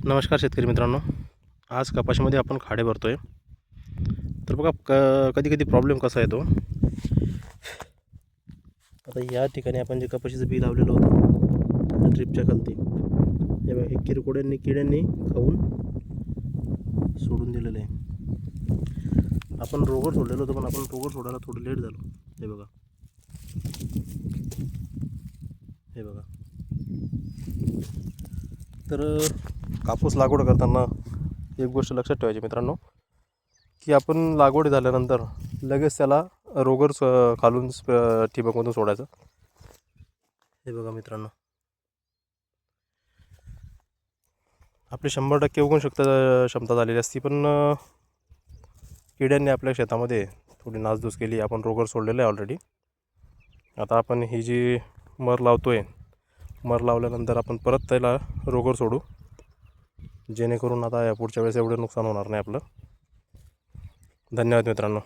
नमस्कार शेतकरी मित्रांनो. आज कपाशीमध्ये आपण खाडे भरतोय. तर बघा कधी कधी प्रॉब्लेम कसा येतो. आता या ठिकाणी आपण जे कपाशीचं बी लावलेलं होतं ड्रिपच्या खालती, हे बघा, हे किड्यांनी खाऊन सोडून दिलेलं आहे. आपण रोगर सोडलेलं होतं, पण आपण रोगर सोडायला थोडं लेट झालो. हे बघा, हे बघा. तर कापूस लागवड करताना एक गोष्ट लक्षात ठेवायची मित्रांनो, की आपण लागवड झाल्यानंतर लगेच त्याला रोगर खालून ठिबकमधून सोडायचं. हे बघा मित्रांनो, आपली 100% उगवण क्षमता झालेली असती, पण किड्यांनी आपल्या शेतामध्ये थोडी नासधूस केली. आपण रोगर सोडलेलं आहे ऑलरेडी. आता आपण ही जी मर लावतोय, मर लावल्यानंतर आपण परत त्याला रोगर सोडू, जेणेकरून आता या पुढच्या वेळेस एवढं नुकसान होणार नाही आपलं. धन्यवाद मित्रांनो.